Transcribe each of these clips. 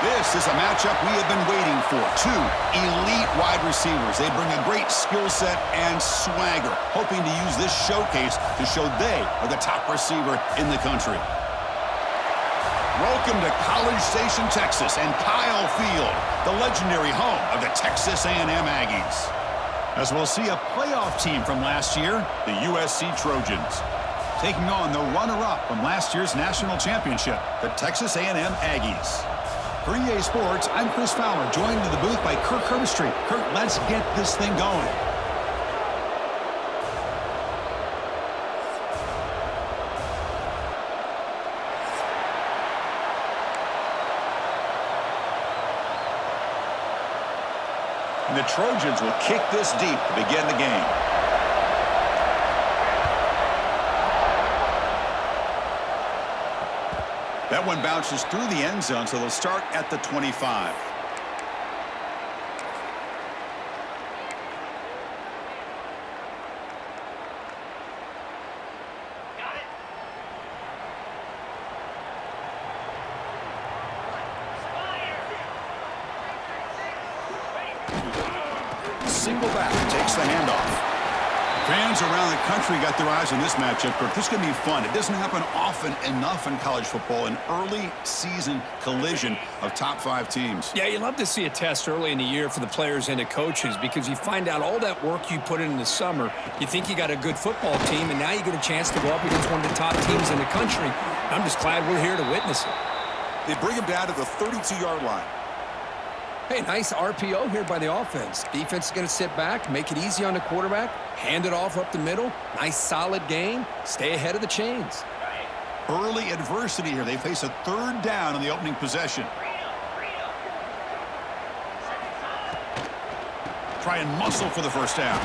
This is a matchup we have been waiting for. Two elite wide receivers. They bring a great skill set and swagger, hoping to use this showcase to show they are the top receiver in the country. Welcome to College Station, Texas, and Kyle Field, the legendary home of the Texas A&M Aggies. As we'll see a playoff team from last year, the USC Trojans, taking on the runner-up from last year's national championship, the Texas A&M Aggies. For EA Sports, I'm Chris Fowler, joined in the booth by Kirk Herbstreit. Kirk, let's get this thing going. And the Trojans will kick this deep to begin the game. That one bounces through the end zone, so they'll start at the 25. Single back takes the handoff. Fans around the country got their eyes on this matchup, but this is going to be fun. It doesn't happen often enough in college football, an early season collision of top 5 teams. Yeah, you love to see a test early in the year for the players and the coaches because you find out all that work you put in the summer. You think you got a good football team, and now you get a chance to go up against one of the top teams in the country. I'm just glad we're here to witness it. They bring him down to the 32-yard line. Hey, nice RPO here by the offense. Defense is going to sit back, make it easy on the quarterback, hand it off up the middle. Nice solid gain. Stay ahead of the chains. Early adversity here. They face a 3rd down on the opening possession. Try and muscle for the first down.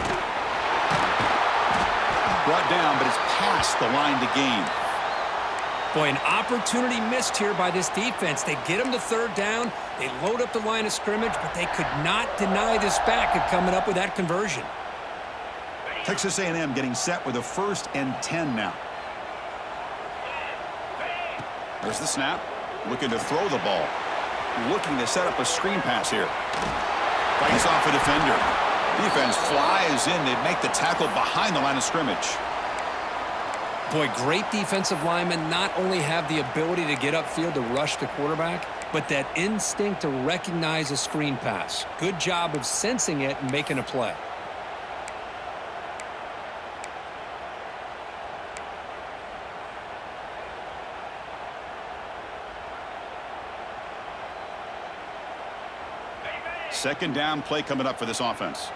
Brought down, but it's past the line to gain. Boy, an opportunity missed here by this defense. They get them to 3rd down. They load up the line of scrimmage, but they could not deny this back of coming up with that conversion. Texas A&M getting set with a 1st and 10 now. There's the snap. Looking to throw the ball. Looking to set up a screen pass here. Fights off a defender. Defense flies in. They make the tackle behind the line of scrimmage. Boy, great defensive linemen not only have the ability to get upfield to rush the quarterback, but that instinct to recognize a screen pass. Good job of sensing it and making a play. Second down play coming up for this offense.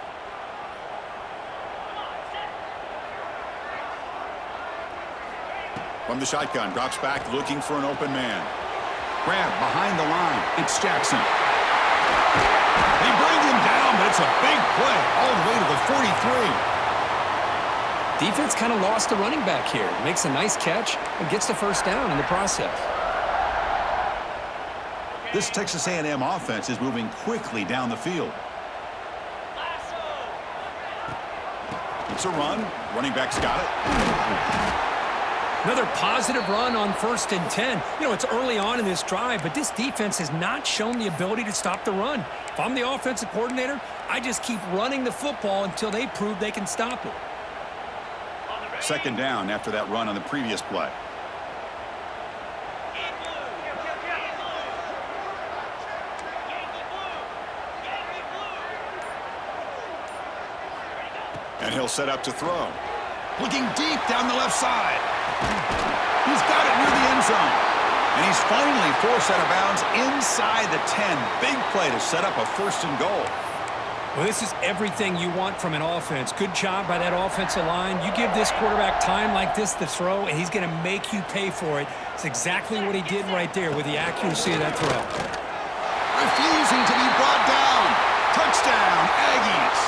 From the shotgun, drops back looking for an open man. Grab behind the line. It's Jackson. They bring him down, but it's a big play all the way to the 43. Defense kind of lost the running back here. Makes a nice catch and gets the 1st down in the process. This Texas A&M offense is moving quickly down the field. It's a run. Running back's got it. Another positive run on 1st and 10. You know, it's early on in this drive, but this defense has not shown the ability to stop the run. If I'm the offensive coordinator, I just keep running the football until they prove they can stop it. Second down after that run on the previous play. And he'll set up to throw. Looking deep down the left side. He's got it near the end zone. And he's finally forced out of bounds inside the 10. Big play to set up a 1st and goal. Well, this is everything you want from an offense. Good job by that offensive line. You give this quarterback time like this to throw, and he's going to make you pay for it. It's exactly what he did right there with the accuracy of that throw. Refusing to be brought down. Touchdown, Aggies.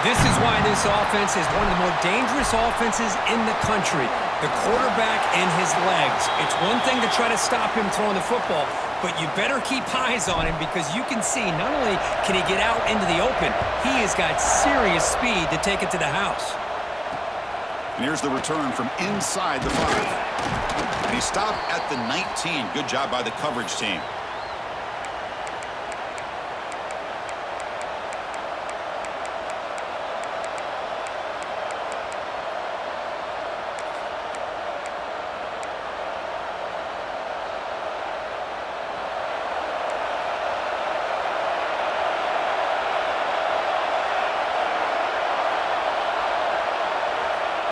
This is why this offense is one of the more dangerous offenses in the country. The quarterback and his legs. It's one thing to try to stop him throwing the football, but you better keep eyes on him because you can see not only can he get out into the open, he has got serious speed to take it to the house. And here's the return from inside the 5. And he stopped at the 19. Good job by the coverage team.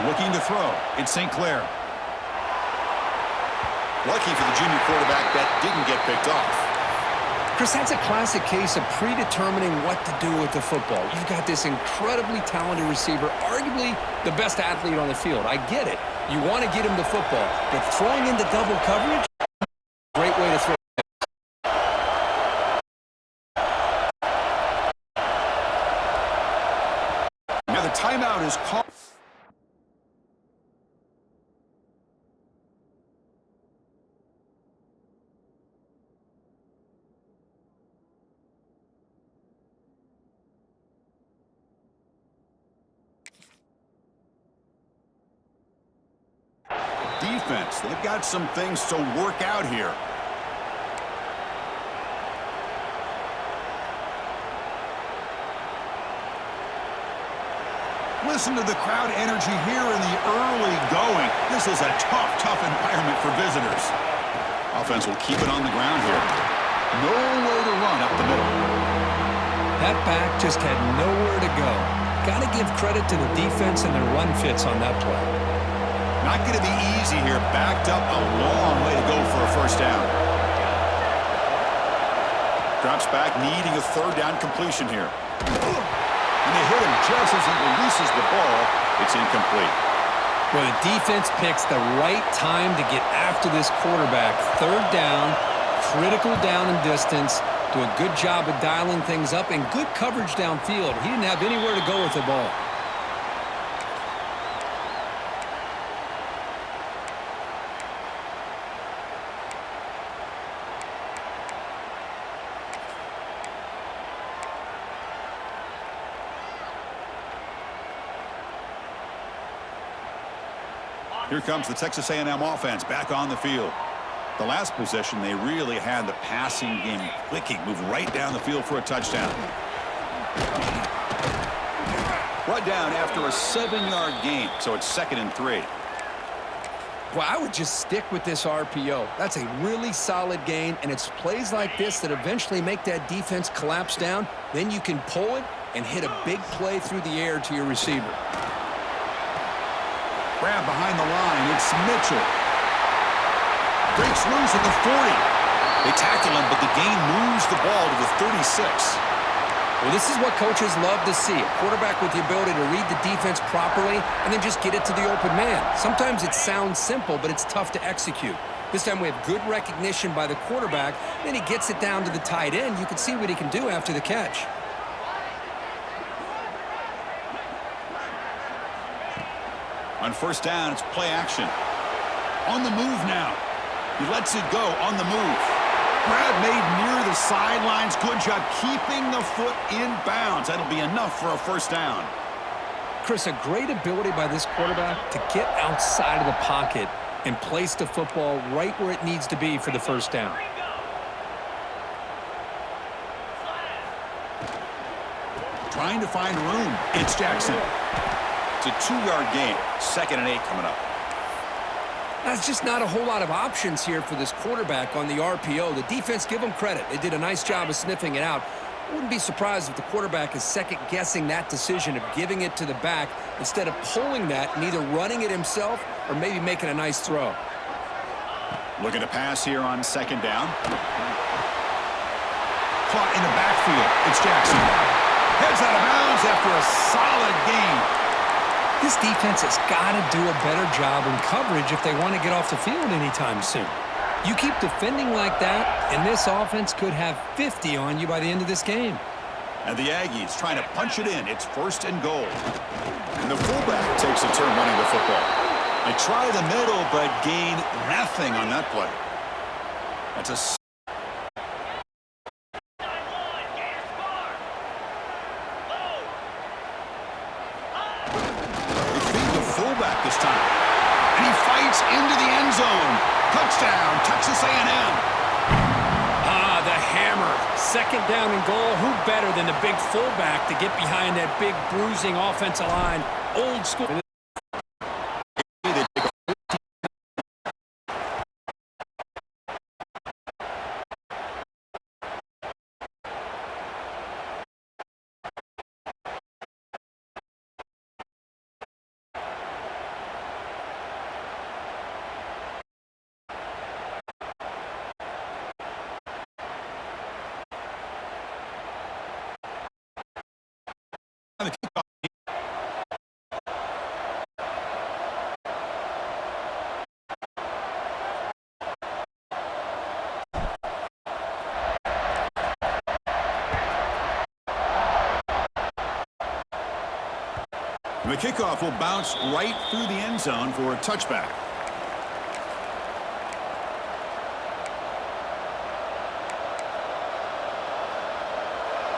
Looking to throw. It's St. Clair. Lucky for the junior quarterback that didn't get picked off. Chris, that's a classic case of predetermining what to do with the football. You've got this incredibly talented receiver, arguably the best athlete on the field. I get it. You want to get him the football, but throwing into double coverage, great way to throw. Now the timeout is called. Defense, they've got some things to work out here. Listen to the crowd energy here in the early going. This is a tough environment for visitors. Offense will keep it on the ground here. Nowhere to run up the middle. That back just had nowhere to go. Got to give credit to the defense and their run fits on that play. Not going to be easy here. Backed up a long way to go for a first down. Drops back, needing a third down completion here. And they hit him just as he releases the ball. It's incomplete. Well, the defense picks the right time to get after this quarterback. Third down, critical down and distance. Do a good job of dialing things up and good coverage downfield. He didn't have anywhere to go with the ball. Here comes the Texas A&M offense back on the field. The last possession, they really had the passing game clicking, move right down the field for a touchdown. Brought down after a 7-yard gain, so it's 2nd and 3. Well, I would just stick with this RPO. That's a really solid gain, and it's plays like this that eventually make that defense collapse down. Then you can pull it and hit a big play through the air to your receiver. Grab behind the line. It's Mitchell. Breaks loose at the 40. They tackle him, but the gain moves the ball to the 36. Well, this is what coaches love to see. A quarterback with the ability to read the defense properly and then just get it to the open man. Sometimes it sounds simple, but it's tough to execute. This time we have good recognition by the quarterback. Then he gets it down to the tight end. You can see what he can do after the catch. On first down, it's play action. On the move now. He lets it go on the move. Grab made near the sidelines. Good job keeping the foot in bounds. That'll be enough for a first down. Chris, a great ability by this quarterback to get outside of the pocket and place the football right where it needs to be for the first down. Trying to find room. It's Jackson. It's a 2-yard gain. 2nd and 8 coming up. That's just not a whole lot of options here for this quarterback on the RPO. The defense, give them credit. They did a nice job of sniffing it out. I wouldn't be surprised if the quarterback is second-guessing that decision of giving it to the back instead of pulling that and either running it himself or maybe making a nice throw. Looking to pass here on 2nd down. Caught in the backfield. It's Jackson. Heads out of bounds after a solid gain. This defense has got to do a better job in coverage if they want to get off the field anytime soon. You keep defending like that, and this offense could have 50 on you by the end of this game. And the Aggies trying to punch it in. It's 1st and goal. And the fullback takes a turn running the football. They try the middle, but gain nothing on that play. That's a... fullback this time. And he fights into the end zone. Touchdown, Texas A&M. Ah, the hammer. 2nd down and goal. Who better than the big fullback to get behind that big bruising offensive line? Old school. And the kickoff will bounce right through the end zone for a touchback.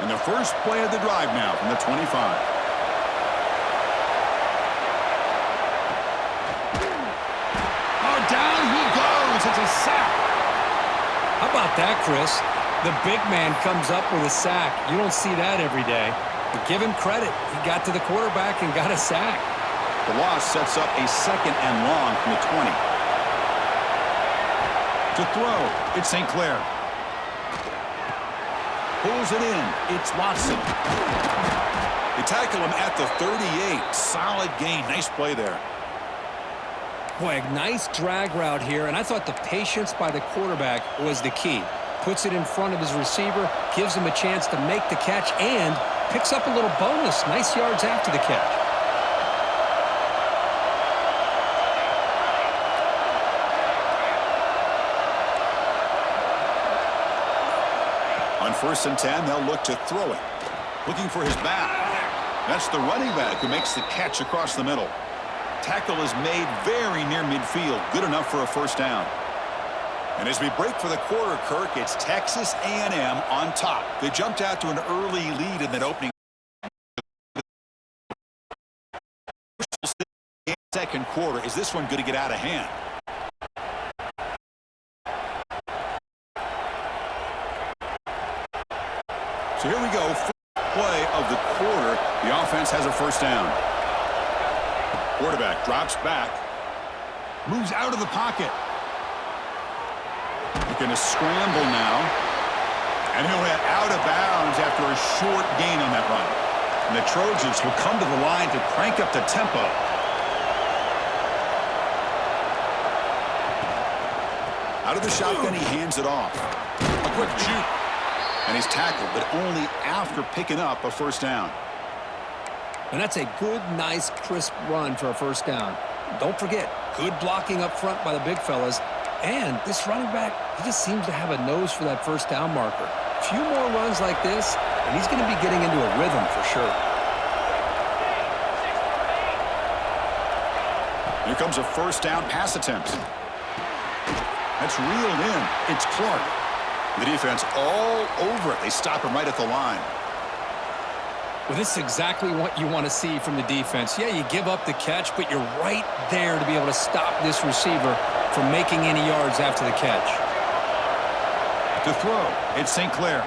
And the first play of the drive now from the 25. Down he goes. It's a sack. How about that, Chris? The big man comes up with a sack. You don't see that every day. But give him credit. He got to the quarterback and got a sack. The loss sets up a 2nd and long from the 20. To throw, it's St. Clair. Pulls it in. It's Watson. They tackle him at the 38. Solid gain. Nice play there. Boy, a nice drag route here, and I thought the patience by the quarterback was the key. Puts it in front of his receiver, gives him a chance to make the catch, and picks up a little bonus. Nice yards after the catch. On 1st and 10, they'll look to throw it. Looking for his back. That's the running back who makes the catch across the middle. Tackle is made very near midfield. Good enough for a first down. And as we break for the quarter, Kirk, it's Texas A&M on top. They jumped out to an early lead in that opening. Second quarter. Is this one going to get out of hand? So here we go. First play of the quarter. The offense has a first down. Quarterback drops back. Moves out of the pocket. He's going to scramble now. And he'll head out of bounds after a short gain on that run. And the Trojans will come to the line to crank up the tempo. Out of the shotgun, he hands it off. A quick juke. And he's tackled, but only after picking up a first down. And that's a good, nice, crisp run for a first down. Don't forget, good blocking up front by the big fellas. And this running back, he just seems to have a nose for that first down marker. A few more runs like this, and he's going to be getting into a rhythm for sure. Here comes a first down pass attempt. That's reeled in. It's Clark. The defense all over it. They stop him right at the line. Well, this is exactly what you want to see from the defense. Yeah, you give up the catch, but you're right there to be able to stop this receiver from making any yards after the catch. To throw, it's St. Clair.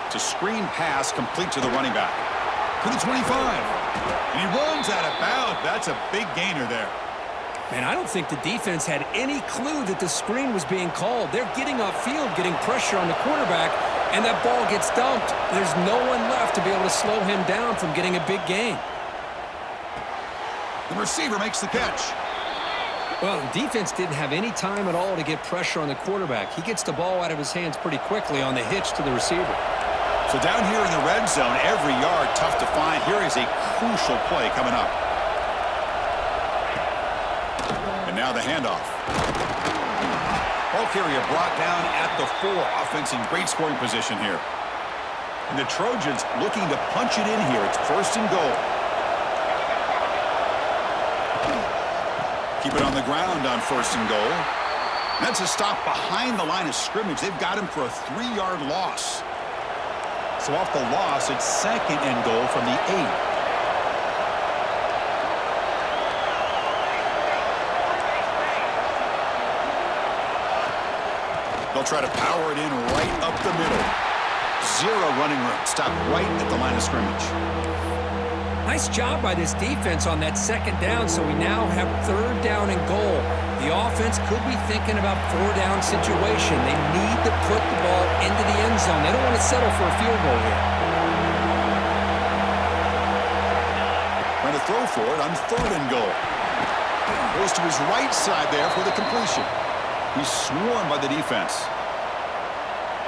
It's a screen pass complete to the running back. To the 25. And he runs out of bounds. That's a big gainer there. Man, I don't think the defense had any clue that the screen was being called. They're getting upfield, getting pressure on the quarterback, and that ball gets dumped. There's no one left to be able to slow him down from getting a big gain. The receiver makes the catch. Well, the defense didn't have any time at all to get pressure on the quarterback. He gets the ball out of his hands pretty quickly on the hitch to the receiver. So down here in the red zone, every yard tough to find. Here is a crucial play coming up. And now the handoff. Ball carrier brought down at the 4. Offense in great scoring position here. And the Trojans looking to punch it in here. It's 1st and goal. Keep it on the ground on 1st and goal. And that's a stop behind the line of scrimmage. They've got him for a 3-yard loss. So off the loss, it's 2nd and goal from the 8. They'll try to power it in right up the middle. 0 running room. Stop right at the line of scrimmage. Nice job by this defense on that 2nd down, so we now have 3rd down and goal. The offense could be thinking about 4-down situation. They need to put the ball into the end zone. They don't want to settle for a field goal here. Trying to throw for it on 3rd and goal. Goes to his right side there for the completion. He's swarmed by the defense.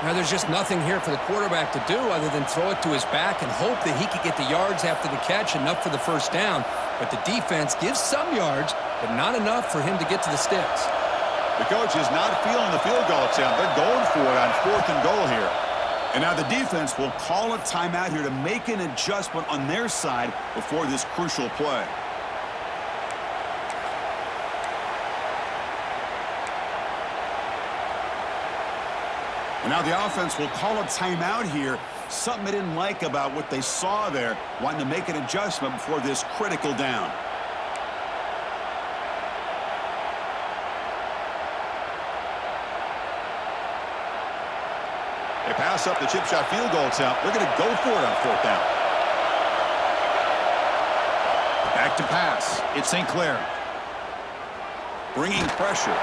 Now, there's just nothing here for the quarterback to do other than throw it to his back and hope that he could get the yards after the catch, enough for the first down. But the defense gives some yards, but not enough for him to get to the sticks. The coach is not feeling the field goal attempt. They're going for it on 4th and goal here. And now the defense will call a timeout here to make an adjustment on their side before this crucial play. And now the offense will call a timeout here. Something they didn't like about what they saw there, wanting to make an adjustment before this critical down. They pass up the chip shot field goal attempt. They're going to go for it on fourth down. Back to pass. It's St. Clair. Bringing pressure.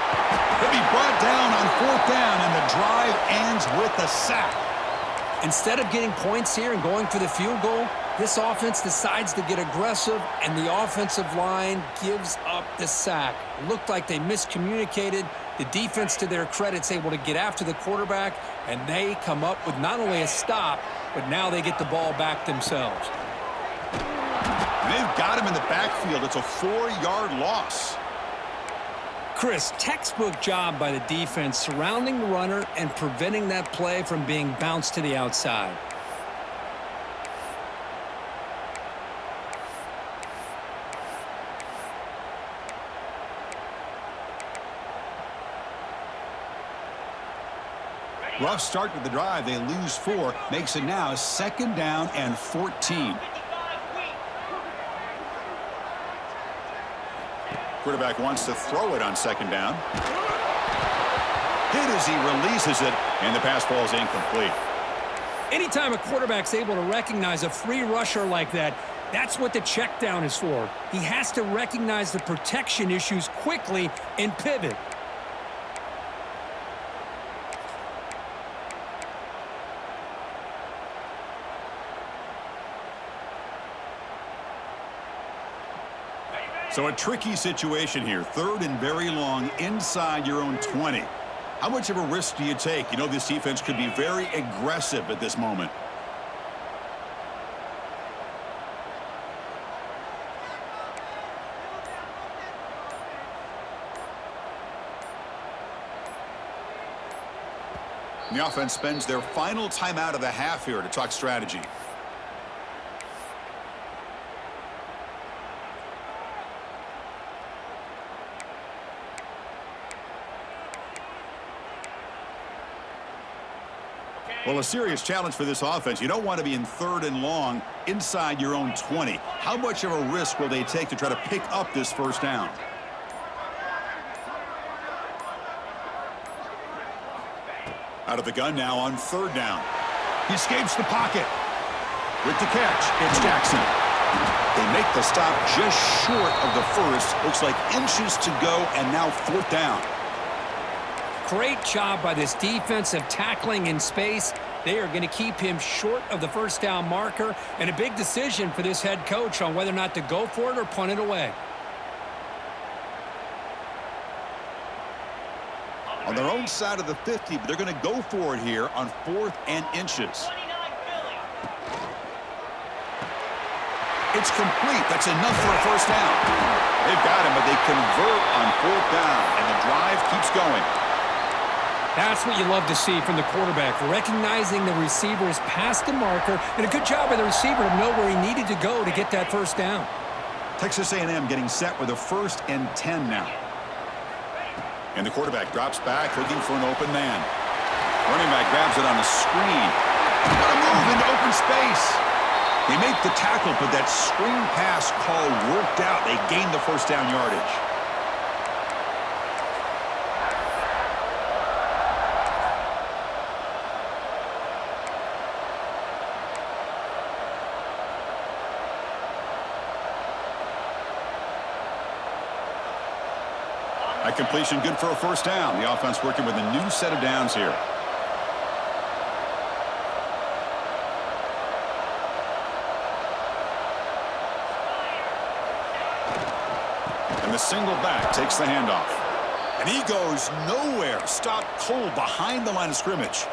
He'll be brought down on fourth down, and the drive ends with a sack. Instead of getting points here and going for the field goal, this offense decides to get aggressive, and the offensive line gives up the sack. Looked like they miscommunicated. The defense, to their credit, is able to get after the quarterback, and they come up with not only a stop, but now they get the ball back themselves. They've got him in the backfield. It's a 4-yard loss. Chris, textbook job by the defense surrounding the runner and preventing that play from being bounced to the outside. Rough start to the drive. They lose 4. Makes it now 2nd down and 14. Quarterback wants to throw it on 2nd down. Hit as he releases it, and the pass ball is incomplete. Anytime a quarterback's able to recognize a free rusher like that, that's what the check down is for. He has to recognize the protection issues quickly and pivot. So a tricky situation here. 3rd and very long inside your own 20. How much of a risk do you take? You know this defense could be very aggressive at this moment. And the offense spends their final timeout of the half here to talk strategy. Well, a serious challenge for this offense. You don't want to be in 3rd and long inside your own 20. How much of a risk will they take to try to pick up this 1st down? Out of the gun now on 3rd down. He escapes the pocket. With the catch, it's Jackson. They make the stop just short of the first. Looks like inches to go, and now 4th down. Great job by this defensive tackling in space. They are going to keep him short of the 1st down marker, and a big decision for this head coach on whether or not to go for it or punt it away. On their own side of the 50, but they're going to go for it here on 4th and inches. It's complete. That's enough for a 1st down. They've got him, but they convert on 4th down, and the drive keeps going. That's what you love to see from the quarterback, recognizing the receiver is past the marker, and a good job by the receiver to know where he needed to go to get that 1st down. Texas A&M getting set with a 1st and 10 now. And the quarterback drops back, looking for an open man. Running back grabs it on the screen. What a move into open space. They make the tackle, but that screen pass call worked out. They gained the 1st down yardage. That completion good for a 1st down. The offense working with a new set of downs here. And the single back takes the handoff. And he goes nowhere. Stopped cold behind the line of scrimmage.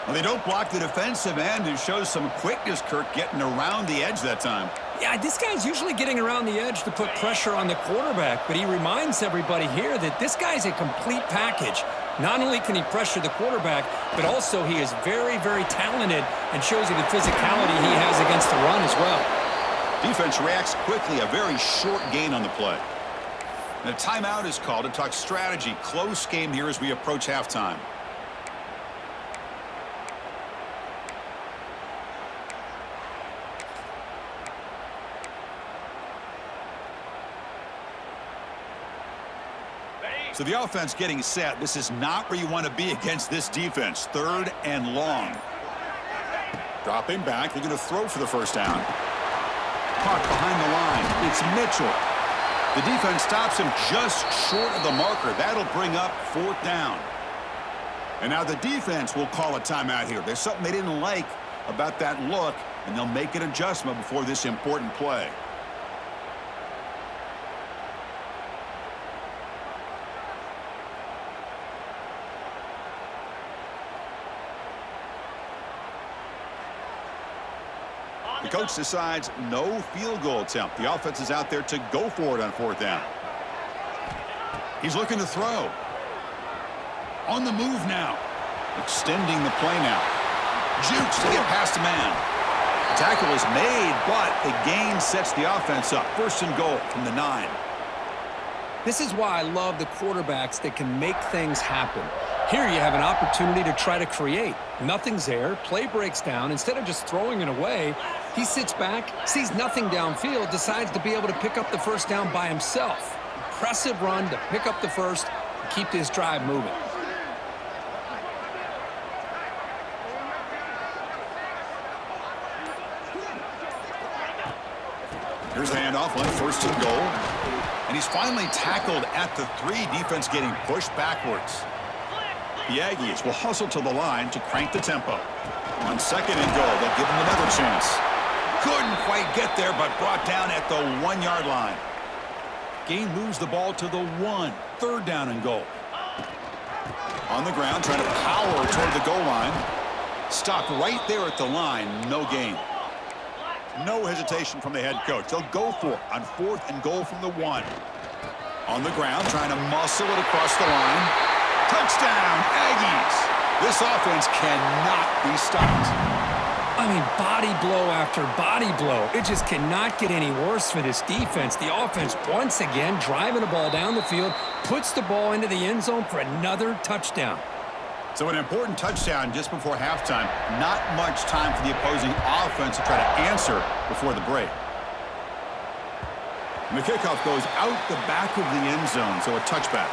Well, they don't block the defensive end, who shows some quickness, Kirk, getting around the edge that time. Yeah, this guy's usually getting around the edge to put pressure on the quarterback, but he reminds everybody here that this guy's a complete package. Not only can he pressure the quarterback, but also he is very, very talented and shows you the physicality he has against the run as well. Defense reacts quickly, a very short gain on the play. And a timeout is called to talk strategy. Close game here as we approach halftime. So the offense getting set. This is not where you want to be against this defense. 3rd and long. Dropping back. They're going to throw for the first down. Caught behind the line. It's Mitchell. The defense stops him just short of the marker. That'll bring up 4th down. And now the defense will call a timeout here. There's something they didn't like about that look, and they'll make an adjustment before this important play. The coach decides no field goal attempt. The offense is out there to go for it on 4th down. He's looking to throw. On the move now. Extending the play now. Jukes to get past a man. The tackle is made, but the gain sets the offense up. 1st and goal from the 9. This is why I love the quarterbacks that can make things happen. Here you have an opportunity to try to create. Nothing's there. Play breaks down. Instead of just throwing it away, he sits back, sees nothing downfield, decides to be able to pick up the first down by himself. Impressive run to pick up the first and keep this drive moving. Here's the handoff on 1st and goal. And he's finally tackled at the 3. Defense getting pushed backwards. The Aggies will hustle to the line to crank the tempo. On 2nd and goal, they'll give him another chance. Couldn't quite get there, but brought down at the 1-yard line. Gain moves the ball to the 1. 3rd down and goal. On the ground, trying to power toward the goal line. Stopped right there at the line. No gain. No hesitation from the head coach. They'll go for it on 4th and goal from the 1. On the ground, trying to muscle it across the line. Touchdown, Aggies. This offense cannot be stopped. I mean, body blow after body blow. It just cannot get any worse for this defense. The offense, once again, driving the ball down the field, puts the ball into the end zone for another touchdown. So an important touchdown just before halftime. Not much time for the opposing offense to try to answer before the break. And the kickoff goes out the back of the end zone, so a touchback.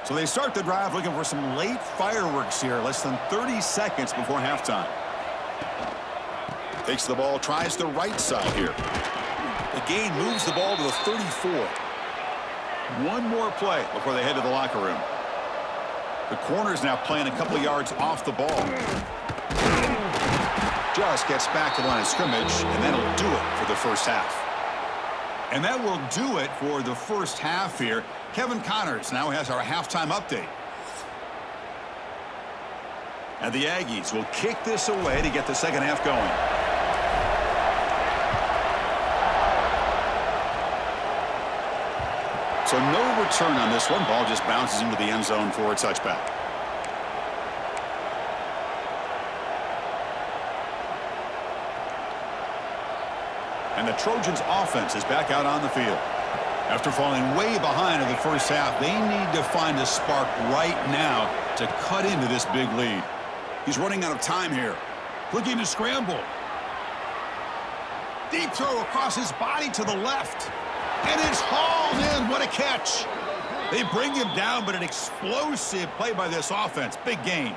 So they start the drive looking for some late fireworks here, less than 30 seconds before halftime. Takes the ball, tries the right side here. The gain moves the ball to the 34. One more play before they head to the locker room. The corner's now playing a couple of yards off the ball. Just gets back to the line of scrimmage, and that'll do it for the first half. And that will do it for the first half here. Kevin Connors now has our halftime update. And the Aggies will kick this away to get the second half going. So no return on this one. Ball just bounces into the end zone for a touchback. And the Trojans offense is back out on the field. After falling way behind in the first half, they need to find a spark right now to cut into this big lead. He's running out of time here. Looking to scramble. Deep throw across his body to the left. And it's hauled in. What a catch. They bring him down, but an explosive play by this offense. Big gain.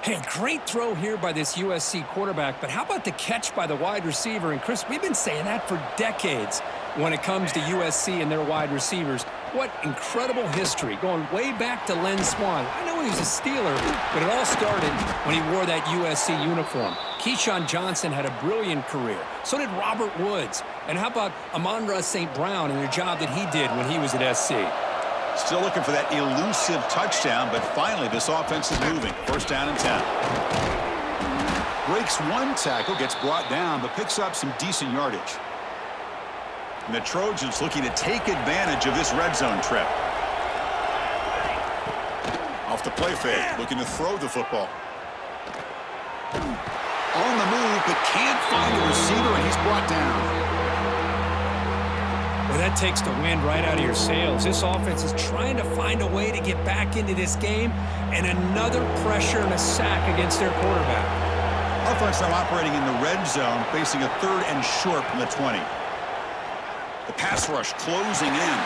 Hey, great throw here by this USC quarterback, but how about the catch by the wide receiver? And, Chris, we've been saying that for decades when it comes to USC and their wide receivers. What incredible history, going way back to Len Swan. I know he was a Steeler, but it all started when he wore that USC uniform. Keyshawn Johnson had a brilliant career. So did Robert Woods. And how about Amon-Ra St. Brown and the job that he did when he was at SC? Still looking for that elusive touchdown, but finally this offense is moving. First down and 10. Breaks one tackle, gets brought down, but picks up some decent yardage. And the Trojans looking to take advantage of this red zone trip. Off the play fake, looking to throw the football. On the move, but can't find a receiver, and he's brought down. Well, that takes the wind right out of your sails. This offense is trying to find a way to get back into this game, and another pressure and a sack against their quarterback. Offense now operating in the red zone, facing a 3rd and short from the 20. The pass rush closing in.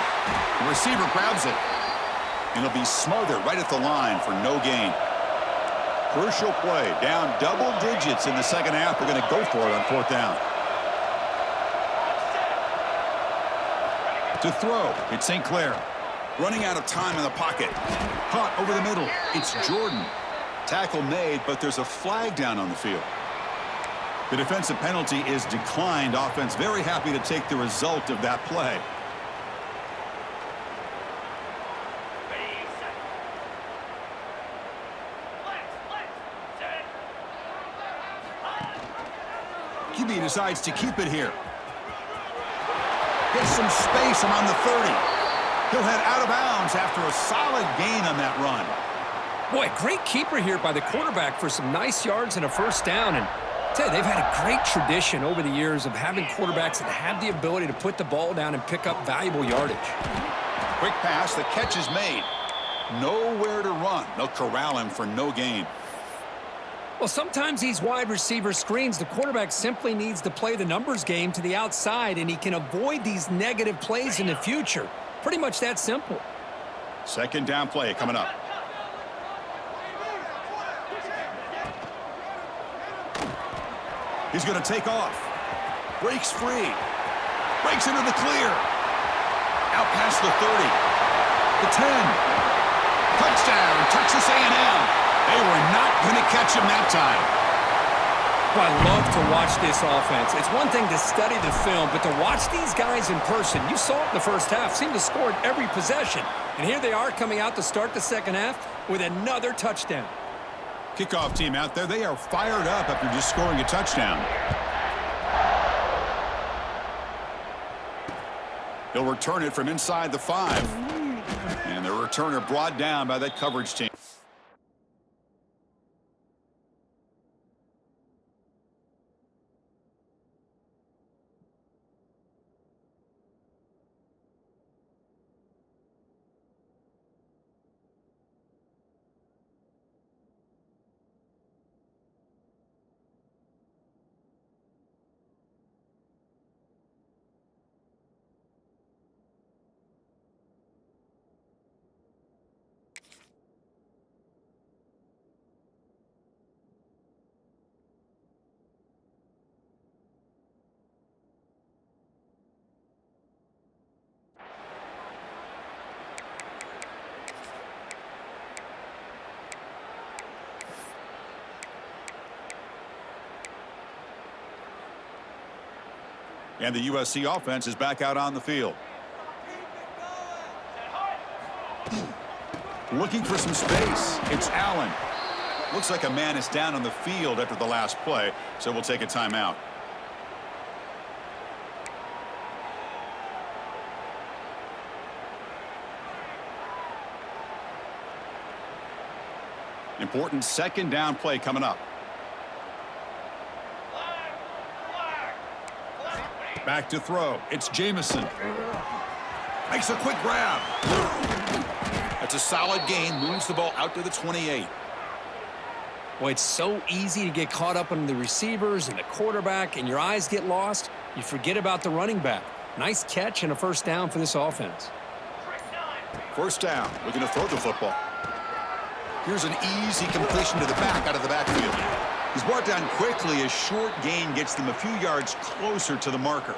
The receiver grabs it. And he'll be smothered right at the line for no gain. Crucial play. Down double digits in the second half. They're going to go for it on 4th down. To throw, it's St. Clair. Running out of time in the pocket. Caught over the middle. It's Jordan. Tackle made, but there's a flag down on the field. The defensive penalty is declined. Offense very happy to take the result of that play. QB decides to keep it here. Gets some space around the 30. He'll head out of bounds after a solid gain on that run. Boy, great keeper here by the quarterback for some nice yards and a 1st down. And I tell you, they've had a great tradition over the years of having quarterbacks that have the ability to put the ball down and pick up valuable yardage. Quick pass, the catch is made. Nowhere to run. They'll corral him for no gain. Well, sometimes these wide receiver screens, the quarterback simply needs to play the numbers game to the outside, and he can avoid these negative plays in the future. Pretty much that simple. 2nd down play coming up. He's going to take off. Breaks free. Breaks into the clear. Out past the 30. The 10. Touchdown, Texas A&M. They were not going to catch him that time. Well, I love to watch this offense. It's one thing to study the film, but to watch these guys in person, you saw it in the first half, seemed to score at every possession. And here they are coming out to start the second half with another touchdown. Kickoff team out there, they are fired up after just scoring a touchdown. He'll return it from inside the 5. And the returner brought down by that coverage team. And the USC offense is back out on the field. Looking for some space. It's Allen. Looks like a man is down on the field after the last play, so we'll take a timeout. Important 2nd down play coming up. Back to throw. It's Jamison. Makes a quick grab. That's a solid gain. Moves the ball out to the 28. Boy, it's so easy to get caught up on the receivers and the quarterback, and your eyes get lost. You forget about the running back. Nice catch and a 1st down for this offense. 1st down. Looking to throw the football. Here's an easy completion to the back out of the backfield. He's brought down quickly. A short gain gets them a few yards closer to the marker.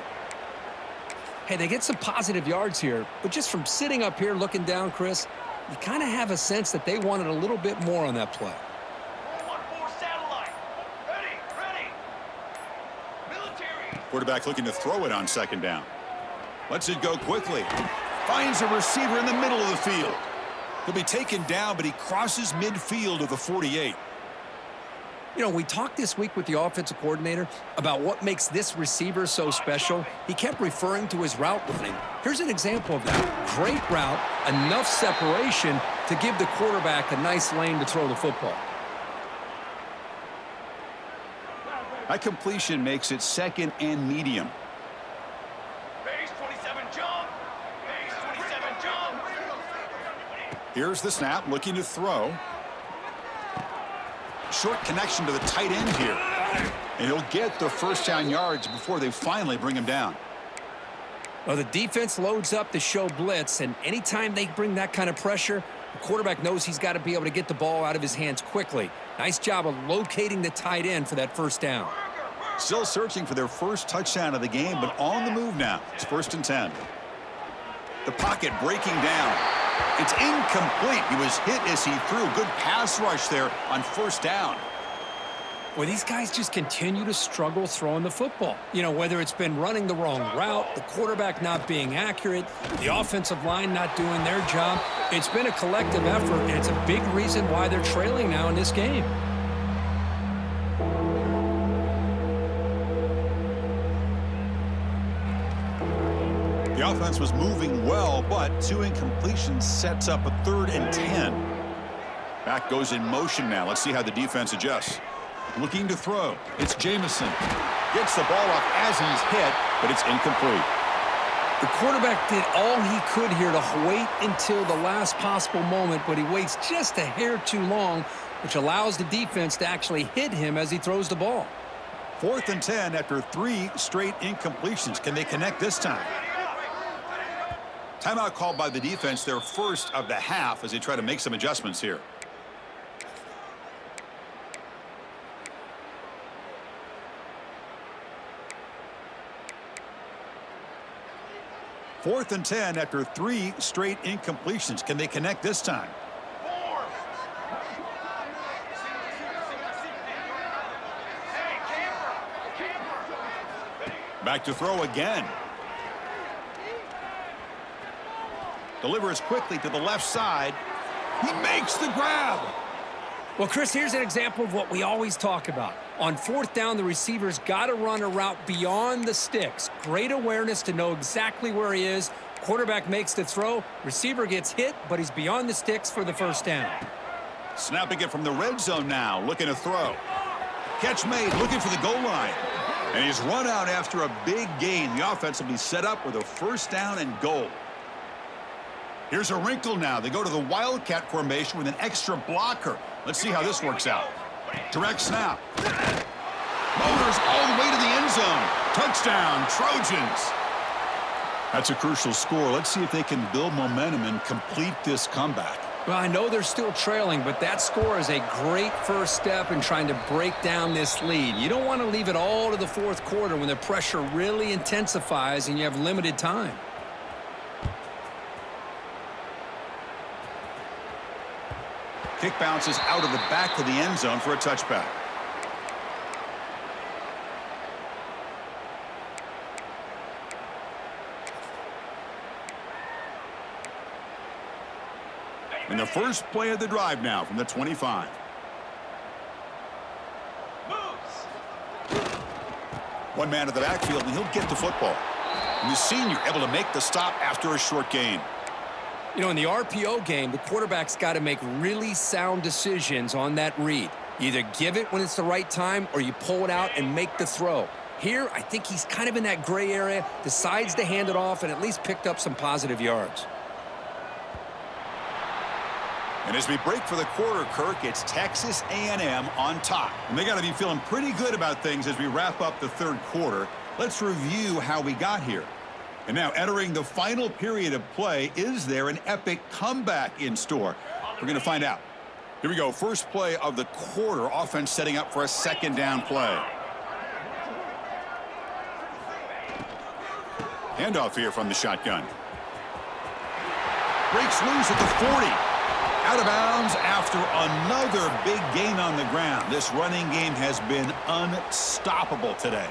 Hey, they get some positive yards here, but just from sitting up here looking down, Chris, you kind of have a sense that they wanted a little bit more on that play. Quarterback looking to throw it on 2nd down. Lets it go quickly. Finds a receiver in the middle of the field. He'll be taken down, but he crosses midfield of the 48. You know, we talked this week with the offensive coordinator about what makes this receiver so special. He kept referring to his route running. Here's an example of that. Great route, enough separation to give the quarterback a nice lane to throw the football. That completion makes it second and medium. Base 27 jump. Base 27 jump. Here's the snap, looking to throw. Short connection to the tight end here. And he'll get the first down yards before they finally bring him down. Well, the defense loads up to show blitz, and anytime they bring that kind of pressure, the quarterback knows he's got to be able to get the ball out of his hands quickly. Nice job of locating the tight end for that first down. Still searching for their first touchdown of the game, but on the move now. It's 1st and 10. The pocket breaking down. It's incomplete. He was hit as he threw. Good pass rush there on 1st down. Well, these guys just continue to struggle throwing the football. You know, whether it's been running the wrong route, the quarterback not being accurate, the offensive line not doing their job. It's been a collective effort, and it's a big reason why they're trailing now in this game. The offense was moving well, but 2 incompletions sets up a 3rd and 10. Back goes in motion now. Let's see how the defense adjusts. Looking to throw. It's Jamison. Gets the ball off as he's hit, but it's incomplete. The quarterback did all he could here to wait until the last possible moment, but he waits just a hair too long, which allows the defense to actually hit him as he throws the ball. 4th and 10 after 3 straight incompletions. Can they connect this time? Timeout called by the defense, their first of the half, as they try to make some adjustments here. Fourth and 10 after 3 straight incompletions. Can they connect this time? Back to throw again. Delivers quickly to the left side. He makes the grab. Well, Chris, here's an example of what we always talk about. On 4th down, the receiver's got to run a route beyond the sticks. Great awareness to know exactly where he is. Quarterback makes the throw. Receiver gets hit, but he's beyond the sticks for the first down. Snapping it from the red zone now, looking to throw. Catch made, looking for the goal line. And he's run out after a big gain. The offense will be set up with a first down and goal. Here's a wrinkle now. They go to the Wildcat formation with an extra blocker. Let's see how this works out. Direct snap. Motors all the way to the end zone. Touchdown, Trojans. That's a crucial score. Let's see if they can build momentum and complete this comeback. Well, I know they're still trailing, but that score is a great first step in trying to break down this lead. You don't want to leave it all to the 4th quarter when the pressure really intensifies and you have limited time. Kick bounces out of the back of the end zone for a touchback. And the first play of the drive now from the 25. One man at the backfield, and he'll get the football. And the senior able to make the stop after a short gain. You know, in the RPO game, the quarterback's got to make really sound decisions on that read. You either give it when it's the right time or you pull it out and make the throw. Here, I think he's kind of in that gray area, decides to hand it off and at least picked up some positive yards. And as we break for the quarter, Kirk, it's Texas A&M on top. And they got to be feeling pretty good about things as we wrap up the 3rd quarter. Let's review how we got here. And now entering the final period of play, is there an epic comeback in store? We're going to find out. Here we go. First play of the quarter. Offense setting up for a 2nd down play. Handoff here from the shotgun. Breaks loose at the 40. Out of bounds after another big gain on the ground. This running game has been unstoppable today.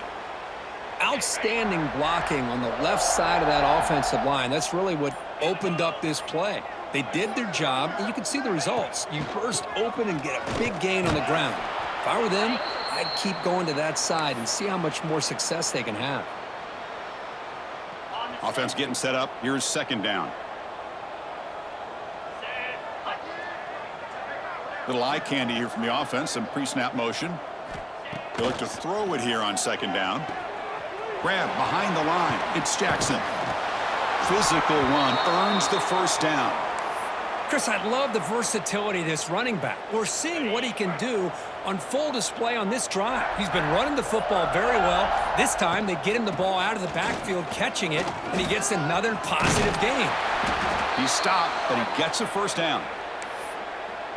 Outstanding blocking on the left side of that offensive line. That's really what opened up this play. They did their job, and you can see the results. You burst open and get a big gain on the ground. If I were them, I'd keep going to that side and see how much more success they can have. Offense getting set up. Here's second down. Little eye candy here from the offense. Some pre-snap motion. They look to throw it here on second down. Grab behind the line. It's Jackson. Physical run earns the first down. Chris, I love the versatility of this running back. We're seeing what he can do on full display on this drive. He's been running the football very well. This time, they get him the ball out of the backfield, catching it, and he gets another positive gain. He stopped, but he gets a first down.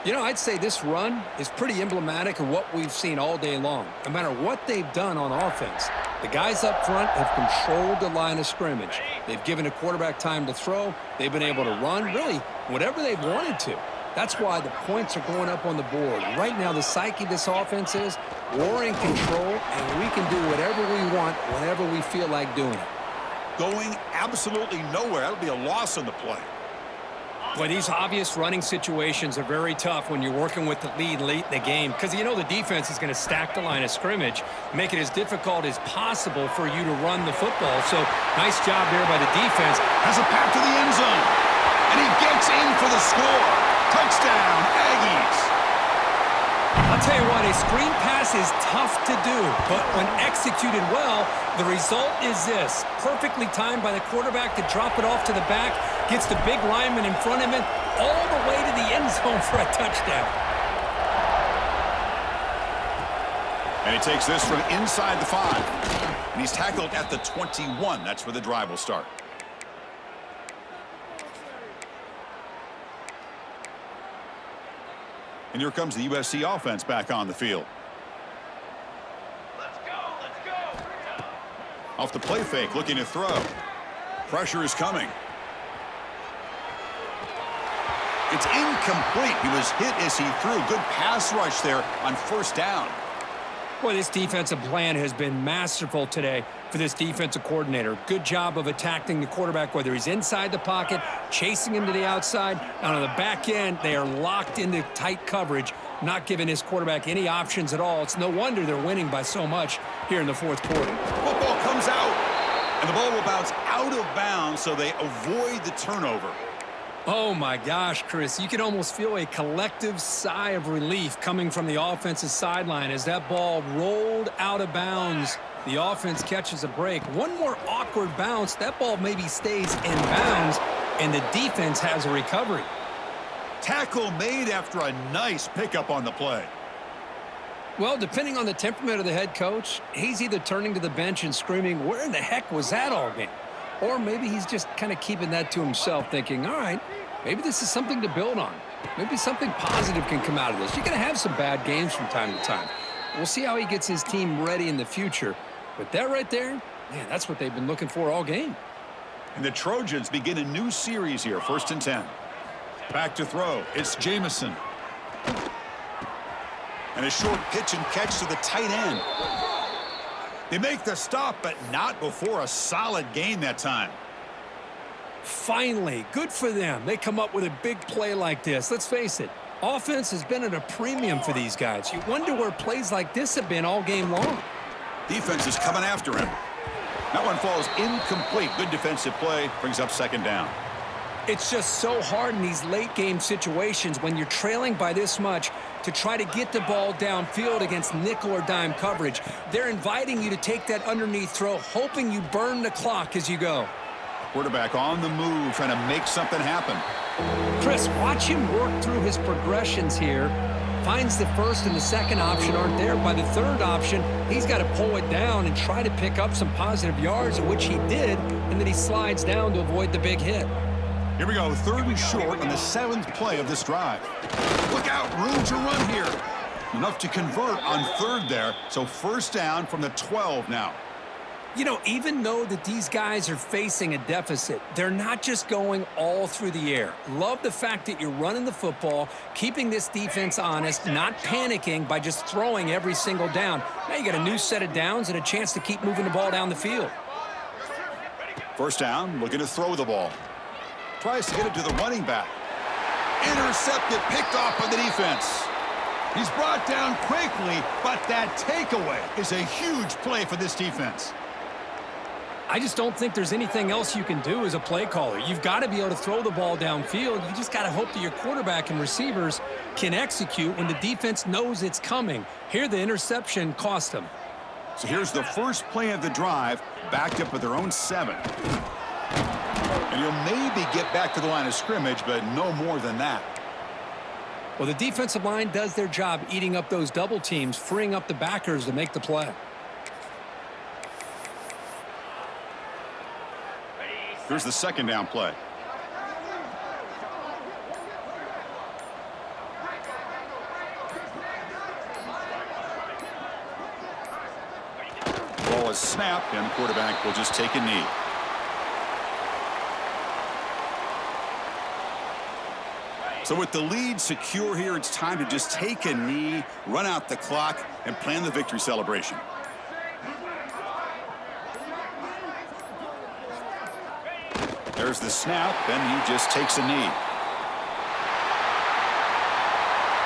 You know, I'd say this run is pretty emblematic of what we've seen all day long. No matter what they've done on offense, the guys up front have controlled the line of scrimmage. They've given a quarterback time to throw. They've been able to run, really, whatever they've wanted to. That's why the points are going up on the board. Right now, the psyche of this offense is we're in control, and we can do whatever we want whenever we feel like doing it. Going absolutely nowhere. That'll be a loss on the play. Boy, these obvious running situations are very tough when you're working with the lead late in the game because you know the defense is going to stack the line of scrimmage, make it as difficult as possible for you to run the football. So, nice job there by the defense. Has a path to the end zone, and he gets in for the score. Touchdown, Aggies. I'll tell you what, a screen pass is tough to do, but when executed well, the result is this. Perfectly timed by the quarterback to drop it off to the back, gets the big lineman in front of him, all the way to the end zone for a touchdown. And he takes this from inside the 5. And he's tackled at the 21. That's where the drive will start. And here comes the USC offense back on the field. Let's go, let's go. Off the play fake, looking to throw. Pressure is coming. It's incomplete. He was hit as he threw. Good pass rush there on first down. Boy, this defensive plan has been masterful today for this defensive coordinator. Good job of attacking the quarterback, whether he's inside the pocket, chasing him to the outside, and on the back end, they are locked into tight coverage, not giving his quarterback any options at all. It's no wonder they're winning by so much here in the fourth quarter. Football comes out, and the ball will bounce out of bounds, so they avoid the turnover. Oh, my gosh, Chris. You can almost feel a collective sigh of relief coming from the offensive sideline as that ball rolled out of bounds. The offense catches a break. One more awkward bounce. That ball maybe stays in bounds, and the defense has a recovery. Tackle made after a nice pickup on the play. Well, depending on the temperament of the head coach, he's either turning to the bench and screaming, "Where in the heck was that all game?" Or maybe he's just kind of keeping that to himself, thinking, all right, maybe this is something to build on. Maybe something positive can come out of this. You're going to have some bad games from time to time. We'll see how he gets his team ready in the future. But that right there, man, that's what they've been looking for all game. And the Trojans begin a new series here, 1st and 10. Back to throw. It's Jamison. And a short pitch and catch to the tight end. They make the stop, but not before a solid gain that time. Finally, good for them. They come up with a big play like this. Let's face it, offense has been at a premium for these guys. You wonder where plays like this have been all game long. Defense is coming after him. That one falls incomplete. Good defensive play. Brings up second down. It's just so hard in these late game situations when you're trailing by this much to try to get the ball downfield against nickel or dime coverage. They're inviting you to take that underneath throw, hoping you burn the clock as you go. Quarterback on the move, trying to make something happen. Chris, watch him work through his progressions here. Finds the first and the second option aren't there. By the third option, he's got to pull it down and try to pick up some positive yards, which he did, and then he slides down to avoid the big hit. Here we go, 3rd and short on the 7th play of this drive. Look out, room to run here. Enough to convert on 3rd there, so first down from the 12 now. You know, even though that these guys are facing a deficit, they're not just going all through the air. Love the fact that you're running the football, keeping this defense honest, not panicking by just throwing every single down. Now you got a new set of downs and a chance to keep moving the ball down the field. First down, looking to throw the ball. Tries to get it to the running back. Intercepted, picked off by the defense. He's brought down quickly, but that takeaway is a huge play for this defense. I just don't think there's anything else you can do as a play caller. You've got to be able to throw the ball downfield. You just got to hope that your quarterback and receivers can execute when the defense knows it's coming. Here, the interception cost them. So here's the first play of the drive, backed up at their own 7. And he'll maybe get back to the line of scrimmage, but no more than that. Well, the defensive line does their job eating up those double teams, freeing up the backers to make the play. Here's the second down play. Ball is snapped, and the quarterback will just take a knee. So with the lead secure here, it's time to just take a knee, run out the clock, and plan the victory celebration. There's the snap, and he just takes a knee.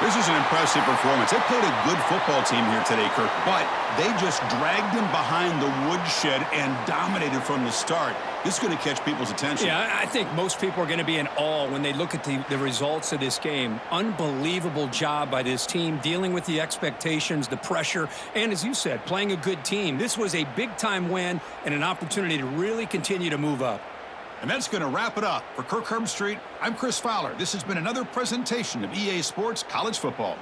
This is an impressive performance. They played a good football team here today, Kirk, but they just dragged him behind the woodshed and dominated from the start. This is going to catch people's attention. Yeah, I think most people are going to be in awe when they look at the results of this game. Unbelievable job by this team, dealing with the expectations, the pressure, and as you said, playing a good team. This was a big-time win and an opportunity to really continue to move up. And that's going to wrap it up. For Kirk Herbstreit, I'm Chris Fowler. This has been another presentation of EA Sports College Football.